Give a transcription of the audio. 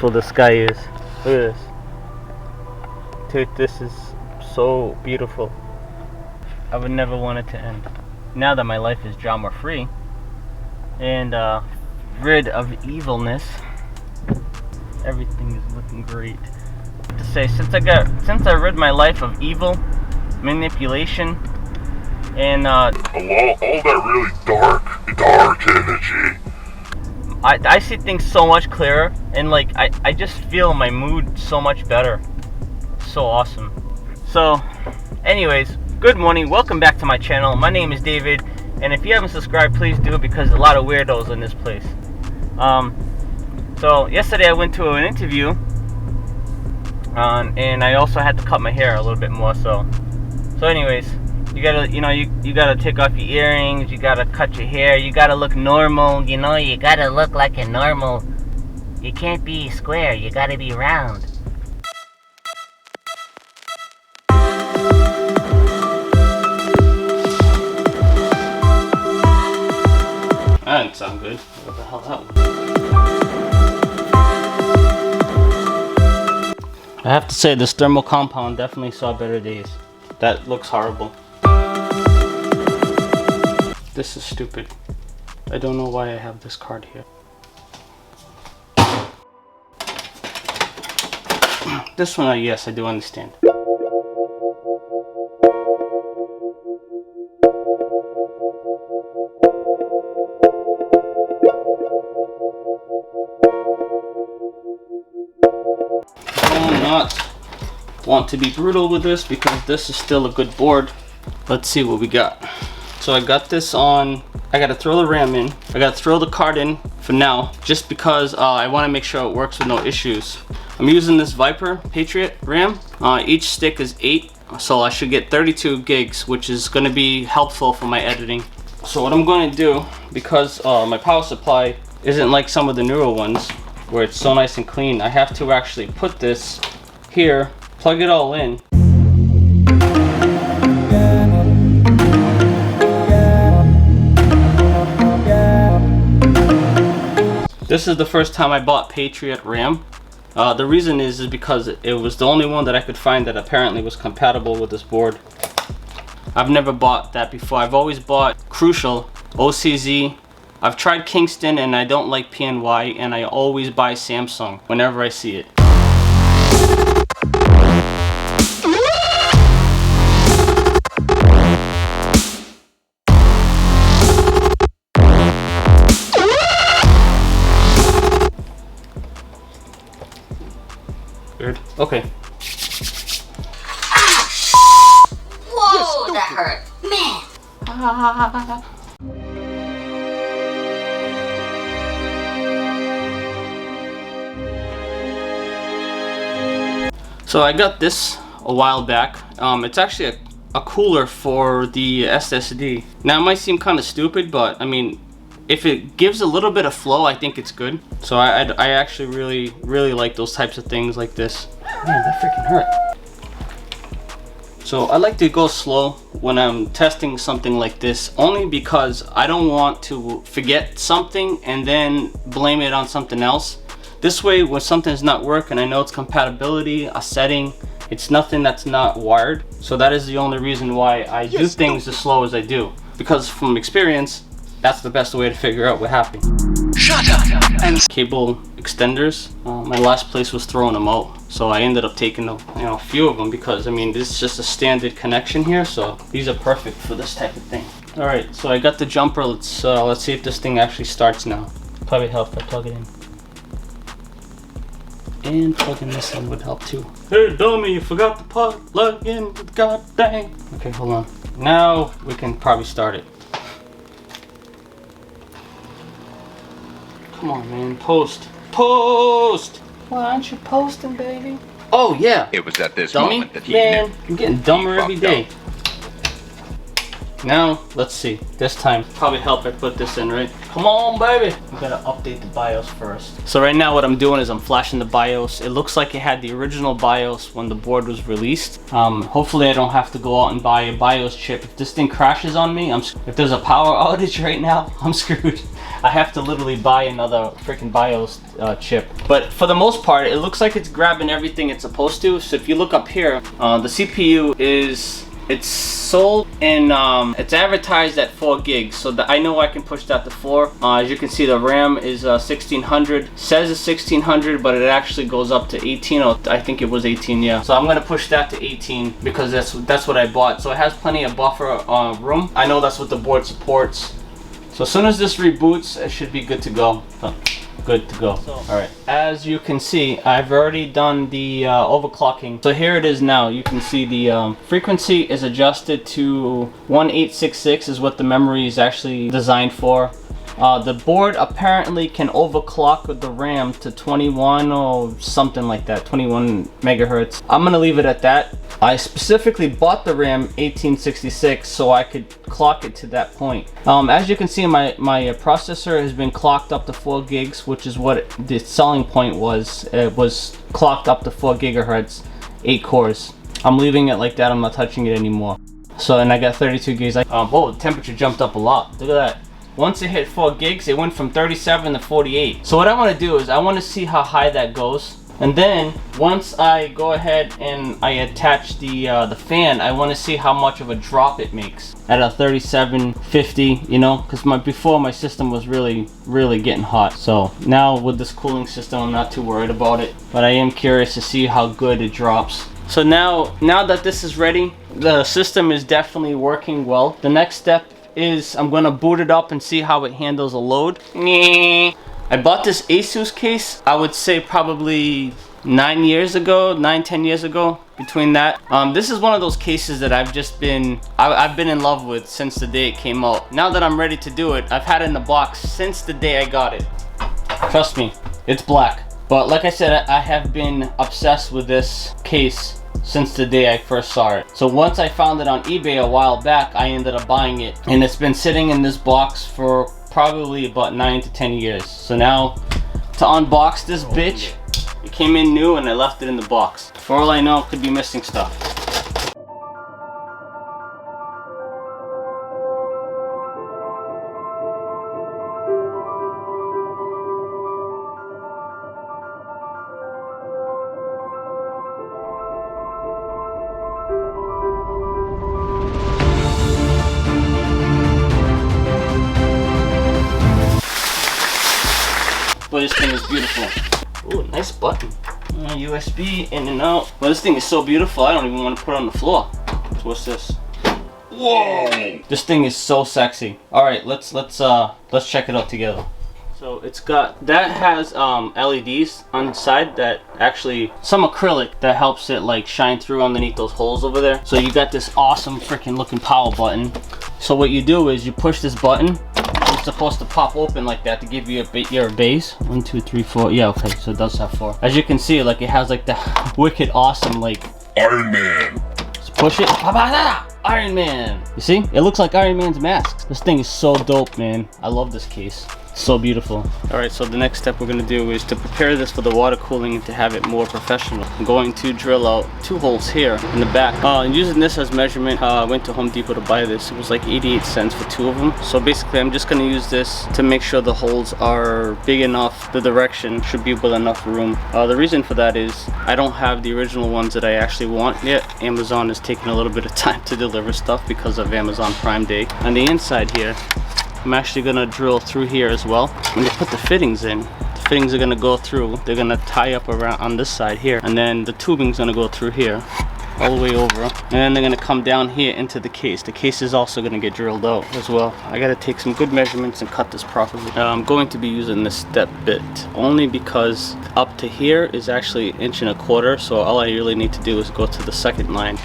beautiful the sky is. Look at this. Dude, this is so beautiful. I would never want it to end. Now that my life is drama free and rid of evilness, everything is looking great. To say, since I rid my life of evil, manipulation, and all that really dark energy, I see things so much clearer, and like I just feel my mood so much better. So awesome. So anyways, good morning, welcome back to my channel. My name is David, and if you haven't subscribed, please do, because there's a lot of weirdos in this place. So yesterday I went to an interview, and I also had to cut my hair a little bit more. So anyways, you gotta, you gotta take off your earrings, you gotta cut your hair, you gotta look normal, you gotta look like a normal. You can't be square, you gotta be round. That didn't sound good. What the hell that was? I have to say, this thermal compound definitely saw better days. That looks horrible. This is stupid. I don't know why I have this card here. This one, yes, I do understand. I do not want to be brutal with this because this is still a good board. Let's see what we got. So I got this on, I gotta throw the RAM in. I gotta throw the card in for now, just because I wanna make sure it works with no issues. I'm using this Viper Patriot RAM. Each stick is 8, so I should get 32 gigs, which is gonna be helpful for my editing. So what I'm gonna do, because my power supply isn't like some of the newer ones, where it's so nice and clean, I have to actually put this here, plug it all in. This is the first time I bought Patriot RAM. The reason is because it was the only one that I could find that apparently was compatible with this board. I've never bought that before. I've always bought Crucial, OCZ. I've tried Kingston and I don't like PNY, and I always buy Samsung whenever I see it. Weird. Okay. Whoa, that hurt. Man. So I got this a while back. It's actually a cooler for the SSD. Now it might seem kind of stupid, but I mean, if it gives a little bit of flow, I think it's good. So I actually really like those types of things like this. Man, that freaking hurt. So I like to go slow when I'm testing something like this, only because I don't want to forget something and then blame it on something else. This way, when something's not working, I know it's compatibility, a setting, it's nothing that's not wired. So that is the only reason why I do things as slow as I do. Because from experience, that's the best way to figure out what happened. Shut up! And cable extenders, my last place was throwing them out. So I ended up taking a few of them, because I mean, this is just a standard connection here. So these are perfect for this type of thing. All right, so I got the jumper. Let's see if this thing actually starts now. Probably help if I plug it in. And plugging this in would help too. Hey dummy, you forgot to plug in, god dang. Okay, hold on. Now we can probably start it. Come on, man, post. Why aren't you posting, baby? Oh yeah. it was at this Dummy? moment that he Man, knew. I'm getting dumber every day. Now, let's see. This time, probably help I put this in, right? Come on, baby. We gotta update the BIOS first. So right now what I'm doing is I'm flashing the BIOS. It looks like it had the original BIOS when the board was released. Hopefully I don't have to go out and buy a BIOS chip. If this thing crashes on me, if there's a power outage right now, I'm screwed. I have to literally buy another freaking BIOS chip. But for the most part, it looks like it's grabbing everything it's supposed to. So if you look up here, the CPU it's sold and it's advertised at 4 gigs, so I know I can push that to 4. As you can see, the RAM is 1600. Says it's 1600, but it actually goes up to 18, or I think it was 18, yeah. So I'm gonna push that to 18 because that's what I bought. So it has plenty of buffer room. I know that's what the board supports. So as soon as this reboots, it should be good to go. Good to go. All right, as you can see, I've already done the overclocking. So here it is now. You can see the frequency is adjusted to 1866 is what the memory is actually designed for. The board apparently can overclock with the RAM to 21 or something like that, 21 megahertz. I'm gonna leave it at that. I specifically bought the RAM 1866 so I could clock it to that point. As you can see, my processor has been clocked up to 4 gigs, which is what the selling point was. It was clocked up to 4 gigahertz, 8 cores. I'm leaving it like that. I'm not touching it anymore. So, and I got 32 gigs. Oh, the temperature jumped up a lot. Look at that. Once it hit 4 gigs, it went from 37 to 48. So what I want to do is I want to see how high that goes. And then once I go ahead and I attach the fan, I want to see how much of a drop it makes at a 3750, you know, because before my system was really getting hot. So now with this cooling system, I'm not too worried about it, but I am curious to see how good it drops. So now that this is ready, the system is definitely working well. The next step is I'm gonna boot it up and see how it handles a load. I bought this Asus case, I would say probably 10 years ago, between that. This is one of those cases that I've been in love with since the day it came out. Now that I'm ready to do it, I've had it in the box since the day I got it. Trust me, it's black. But like I said, I have been obsessed with this case since the day I first saw it. So once I found it on eBay a while back, I ended up buying it, and it's been sitting in this box for probably about 9 to 10 years. So now to unbox this bitch, it came in new and I left it in the box. For all I know, it could be missing stuff. But this thing is beautiful. Ooh, nice button. USB in and out. Well, this thing is so beautiful, I don't even want to put it on the floor. So what's this? Whoa! This thing is so sexy. All right, let's check it out together. So that has LEDs on the side, that actually some acrylic that helps it like shine through underneath those holes over there. So you got this awesome freaking looking power button. So what you do is you push this button. It's supposed to pop open like that to give you your base. 1, 2, 3, 4. Yeah, okay, so it does have 4. As you can see, like it has like the wicked awesome like Iron Man. Just push it. Iron Man. You see? It looks like Iron Man's mask. This thing is so dope, man. I love this case. So beautiful. All right, so the next step we're gonna do is to prepare this for the water cooling and to have it more professional. I'm going to drill out 2 holes here in the back. Using this as measurement, I went to Home Depot to buy this. It was like 88 cents for 2 of them. So basically, I'm just gonna use this to make sure the holes are big enough. The direction should be with enough room. The reason for that is I don't have the original ones that I actually want yet. Amazon is taking a little bit of time to deliver stuff because of Amazon Prime Day. On the inside here, I'm actually gonna drill through here as well. When you put the fittings in, the fittings are gonna go through. They're gonna tie up around on this side here, and then the tubing's gonna go through here, all the way over, and then they're gonna come down here into the case. The case is also gonna get drilled out as well. I gotta take some good measurements and cut this properly. I'm going to be using this step bit only because up to here is actually 1.25 inches, so all I really need to do is go to the second line